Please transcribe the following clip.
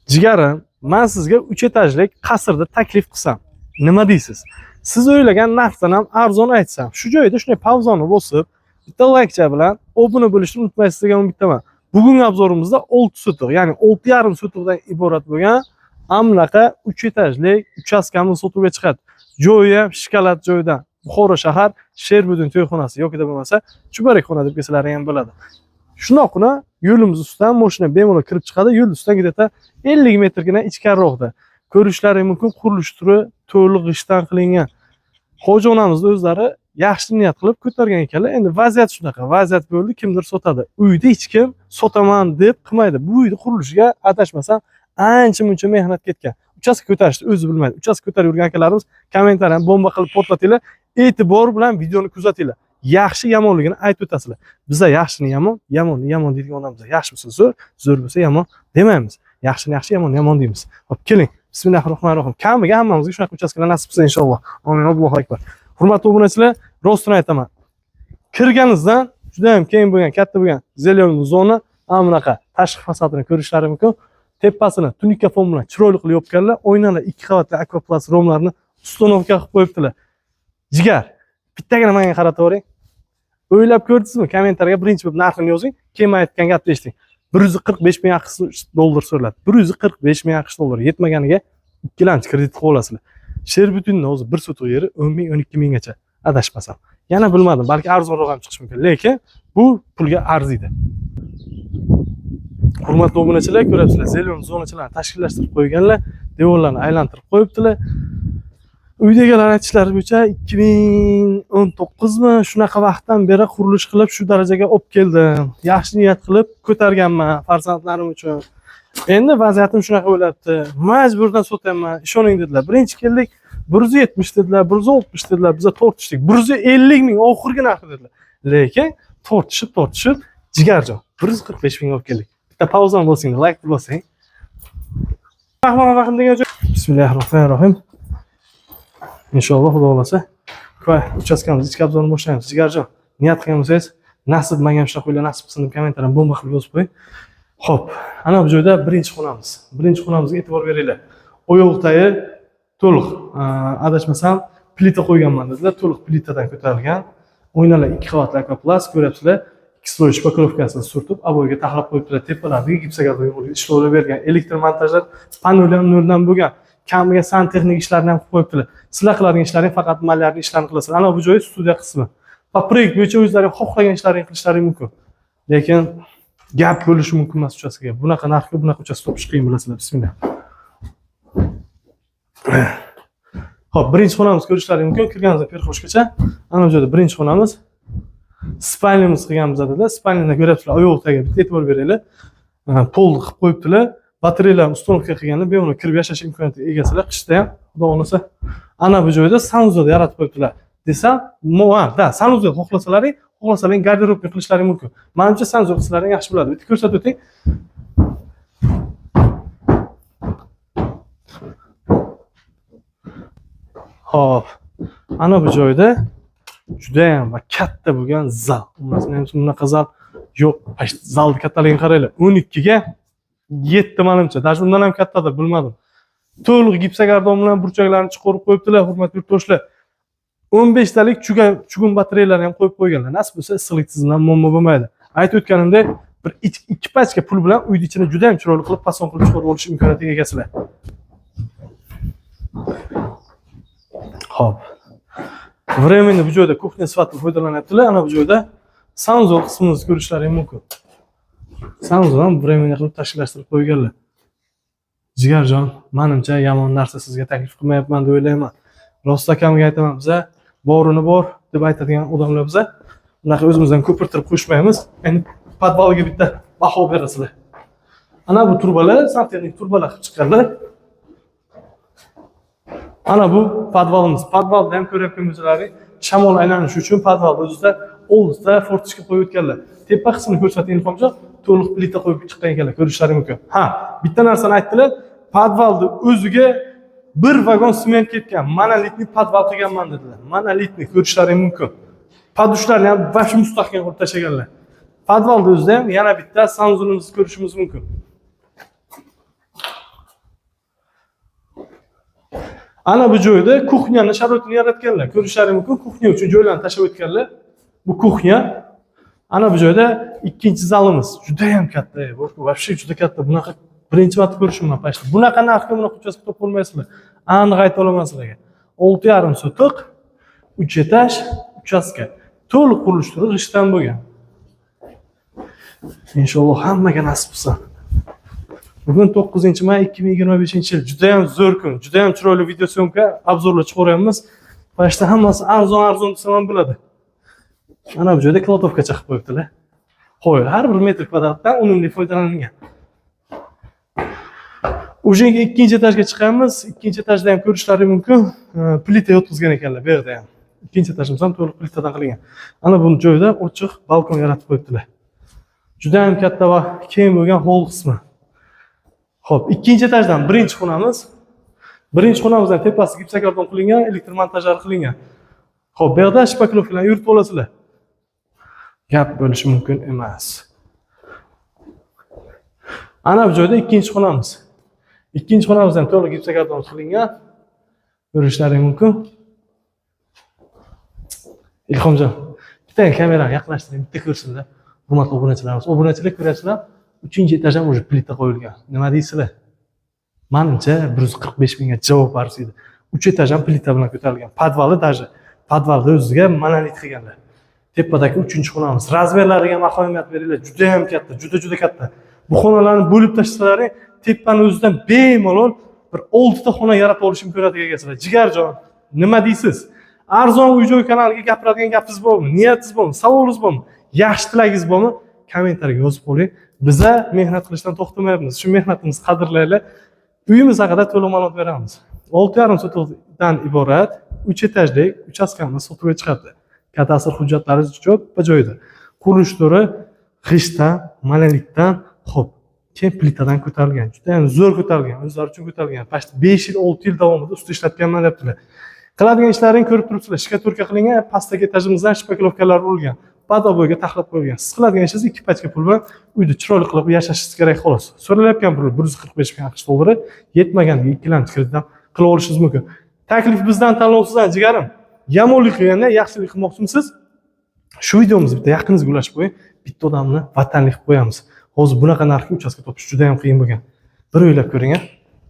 Jigarim, men sizga 3 etajlik qasrda taklif qilsam, nima deysiz? Siz o'ylagan narxdan ham arzon aytsam, shu joyda shunday pavzoni bosib, bitta layk bilan obuna bo'lishni unutmaysiz degan umiddaman. Bugungi obzorimizda 6 sotuq, ya'ni 6,5 sotuqdan iborat bo'lgan amlaqa 3 etajlik uchastkamiz sotuvga chiqadi. Joyi ham shikolat joydan. Buxoro shahar Sherbudin to'yxonasi yoki bo'lmasa Chubarakxona deb kelsalar ham bo'ladi. Shundoqgina yo'limiz ustidan mashina bemalol kirib chiqadi. Yo'l ustidan gideta 50 metrgina ichkariroqda. Ko'rishlari mumkin, qurilish turi to'liq g'ishtdan qilingan. Xo'ja onamizni o'zlari yaxshi niyat qilib ko'targan ekanlar. Endi vaziyat shunaqa. Vaziyat bo'ldi, kimdir sotadi. Uyda hech kim sotaman deb qilmaydi. Bu uyni qurilishiga adashmasam ancha-muncha mehnat ketgan. Uchastka ko'tarishni o'zi bilmaydi. Uchastka ko'tarib yurgan akalarimiz kommentariyani bomba qilib portlatinglar. E'tibor bilan videoni kuzatinglar. Yaxshi yomonligini aytib o'tasizlar. Bizlar yaxshini yomon, yomonni yomon deydigan odamlar. Yaxshi bo'lsa zo'r, zo'r bo'lsa yomon demaymiz. Yaxshini yaxshi, yomonni yomon deymiz. Hop, keling. Bismillahirrohmanirrohim. Kamiga hammamizga shunaqa uchastkalar nasib qilsa inshaalloh. Amin. Allohu akbar. Hurmatli obunachilar, rostini aytaman. Kirganingizdan juda ham keng bo'lgan, katta bo'lgan zelyonli zona, amraqa tashqi fasadini ko'rishlari mumkin. Tepasini tunika fon bilan chiroyli qilib yopganlar, oynalar 2 qavatli akvaplast romlarni ustonovka qilib qo'yibdilar. Jigar, bittagina menga qaratib o'ring. O'ylab ko'rdingizmi? Kommentariyga birinchi bo'lib narxini yozing, keyin men aytgan gapni eshiting. 145 ming dollar so'raladi. 145 ming dollar yetmaganiga 2 lanchi kredit qilib olasizlar. Sherbudinning o'zi 1 sotuq yeri 10 ming, 12 minggacha adashmasam. Yana bilmadim, balki arzonroq ham chiqishi mumkin, lekin bu pulga arziydi. Hurmatli obunachilar, ko'ryapsizlar, zelyon zonachalarni tashkillashtirib qo'yganlar, devorlarni aylantirib qo'yibdilar. Uydagilar aytishlari bo'yicha 2019 mi shunaqa vaqtdan beri qurilish qilib shu darajaga olib keldim. Yaxshi niyat qilib ko'targanman farzandlarim uchun. Endi vaziyatim shunaqa bo'lyapti. Majburdan sotaman, ishoning dedilar. Birinchi keldik 170 dedilar, 160 dedilar, biz tortishdik. 150 ming oxirgi narxi dedilar. Lekin tortishib jigarjon 145 ming olib keldik. Bitta pauzani bosing, like bosing. Rahmanir-rahim degan joy. Bismillahirrohmanirrohim. İnşallah xudo xolasa ko'y uchastkamiz ichki obzorini boshlaymiz. Jigarjon, niyat qilgan bo'lsangiz, nasib menga ham shunaqa o'ylar nasib qilsin deb kommentariyani bomba qilib yozib qo'ying. Xo'p, ana bu joyda birinchi xonamiz. Birinchi xonamizga e'tibor beringlar. Oyoq tayi to'liq, adashmasam plita qo'yganman dedilar. To'liq plitadan ko'tarilgan. Oynalar 2 qavatli akvaplast, ko'ryapsizlar. Ikki shpakovkasini surtib, aboyga taxlab qo'yibdilar. Tepalarga gipsagaz ishlovlar bergan. Elektr montajlar panel ham noldan bo'lgan. Kamiga santexnik ishlarni ham qilib qo'yibdilar. Sizlar qiladigan ishlaring faqat malyarning ishlarini qilasizlar. Ana bu joy studiya qismi. Va proyekt bo'yicha o'zlaring xohlagan ishlarini qilishlaring mumkin. Lekin gap bo'lishi mumkin emas uchastkaga. Bunaqa narxga bunaqa uchastka topish qiyin bilasizlar. Bismillah. Xo'p, birinchi xonamiz ko'rishlaring mumkin. Kirganingizda perxoshgacha. Ana bu joyda birinchi xonamiz. Spalnimiz qilganmiz dedilar. Spalnini ko'ryapsizlar, oyoq tagiga bitta e'tibor beringlar. Pol qilib qo'yibdilar. Batareyalarni ustonovka qilganlar, bemalol kirib yashash imkoniyatiga egasizlar. Qishda ham, xudo xolasa, ana bu joyda sanuzol yaratib qo'yibdilar. Desam, sanuzol xohlasalaring garderobga qilishlaring mumkin. Menimcha sanuzol qilsalaring yaxshi bo'ladi. Bitta ko'rsatib o'ting. Xo'p, ana bu joyda juda ham va katta bo'lgan zal. Bunaqa zal yo'q. Zalni kattaligini qaranglar. 12 ga 7 menimcha. Даже undan ham kattadir, bilmadim. To'liq gipsagardon bilan burchaklarni chiqarib qo'yibdilar, hurmatli yurtdoshlar. 15 talik chugun batareyalarni ham qo'yib qo'yganlar. Nasib bo'lsa, issiqlik tizimidan muammo bo'lmaydi. Aytib o'tganimdek, bir 2 pachka pul bilan uyni ichini juda ham chiroyli qilib fason qilib chiqarib olish imkoniyatiga egasizlar. Xo'p. Временно bu joyda kuxnya sifatida foydalanyaptilar. Ana bu joyda sanuzol qismini ko'rishlaring mumkin. Sanuzol ham временно qilib tashkillashtirib qo'yganlar. Jigarjon, menimcha yomon narsa sizga taklif qilmayapman deb o'ylayman. Rost akamga aytaman, biza borini bor deb aytadigan odamlar biza unaqa o'zimizdan ko'pirtirib qo'shmaymiz. Endi podvalga bitta baho berasizlar. Ana bu turbalar, santexnik turbalar qilib chiqqanlar. Ana bu podvalimiz. Podvalda ham ko'ryapgan bo'lsalaring, shamol aylanishi uchun podvalda o'zida oldida fortichka qo'yib o'tganlar. Tepa qismini ko'rsating ilhomjon, to'liq plita qo'yib chiqqan ekanlar, ko'rishlaring mumkin. Ha, bitta narsani aytdilar, podvalda o'ziga bir vagon sement ketgan, monolitni podval qilganman dedilar. Monolitni ko'rishlaring mumkin. Padushlarni ham vash mustahkam qilib tashlaganlar. Podvalda o'zida ham yana bitta sanuzolimizni ko'rishimiz mumkin. Ana bu joyda kuxnyani sharoitini yaratganlar. Ko'rishlaringiz mumkin, kuxnya uchun joylarni tashlab o'tganlar. Bu kuxnya. Ana bu joyda ikkinchi zalimiz. Juda ham katta. Bu вообще juda katta. Bunaqa birinchi marta ko'rishimman pashta. Bunaqa narxga bunaqa uchastka topib olmaysizlar. Aniq ayta olaman sizlarga. 6,5 sotiq, 3 etaj, uchastka. To'liq qurilish turi g'ishtdan bo'lgan. Inshaalloh hammaga nasib bo'lsin. Bugun 9-may 2025-yil. Juda ham zo'r kun, juda ham chiroyli video syomka, obzorlar chiqaryapmiz. Pashta hammasi arzon desam ham bo'ladi. Mana bu joyda kladovka chiqib qo'yibdilar. Qo'y, har bir metr kvadratdan unumli foydalanilgan. O'shanga ikkinchi etajga chiqamiz. Ikkinchi etajda ham ko'rishlaringiz mumkin, plita yotqizgan ekanlar bu yerda ham. Ikkinchi etajimiz ham to'liq plitadan qilingan. Ana bu joyda ochiq balkon yaratib qo'yibdilar. Juda ham katta va keng bo'lgan hol qismi. Xo'p, ikkinchi etajdan birinchi xonamiz. Birinchi xonamizdan tepasi gipsokardon qilingan, elektr montajlari qilingan. Xo'p, bu yerda shpakilovkalarni yuritib olasizlar. Gap bo'lishi mumkin emas. Ana bu joyda ikkinchi xonamiz. Ikkinchi xonamizdan to'liq gipsokardon qilingan. Ko'rishlaringiz mumkin. Ilhomjon, bitta kamerani yaqinlashtiring, bitta ko'rsinlar. Hurmatli obunachilarimiz, obunachilar ko'rasizlar, 3-etajdan уже plita qo'yilgan. Nima deysizlar? Menimcha 145 mingga javob arziydi. 3 etajdan plita bilan ko'tarilgan. Podvali даже podvalda o'ziga monolit qilganlar. Tepadagi 3-xonamiz. Razmerlariga ham ahamiyat beringlar. Juda ham katta, juda katta. Bu xonalarni bo'lib tashlasalar, tepani o'zidan bemalol bir 6 ta xona yaratib olish imkoniyatiga egasizlar. Jigarjon, nima deysiz? Arzon uy-joy kanaliga gapiradigan gapingiz bormi? Niyatingiz bormi? Savolingiz bormi? Yaxshi tilagingiz bormi? Kommentariyga yozib qo'ying. Biza mehnat qilishdan to'xtamayapmiz. Shu mehnatimizni qadrlaylik. Uyimiz haqida to'liq ma'lumot beramiz. 6,5 sotiqdan iborat 3 etajlik uchastkamiz sotuvga chiqadi. Kadastr hujjatlari jo'p joyida. Qurilish turi g'ishtdan, monolitdan, xo'p, keyin plitadan ko'tarilgan. Juda ham zo'r ko'tarilgan, o'zlari uchun ko'tarilgan. Past 5 yil, 6 yil davomida ustida ishlatganman debdilar. Qiladigan ishlarini ko'rib turibsizlar. Shkaturka qilingan, pastdagi etajimizdan shpakilovkalar urilgan. Padoboyga taxlab qo'yilgan. Siz qiladigan ishingiz 2 pachka pul bilan uyda chiroyli qilib yashashingiz kerak xolos. So'ralayotgan pul 145 ming AQSh dollari, yetmaganiga 2 kreditdan qilib olishingiz mumkin. Taklif bizdan, tanlovsizdan jigarim. Yomonlik qilganda yaxshilik qilmoqchimisiz? Shu videomizni bitta yaqiningizga ulashib qo'ying. Bitta odamni vatanlik qilib qo'yamiz. Hozir bunaqa narxga uchastka topish juda ham qiyin bo'lgan. Bir o'ylab ko'ring-a.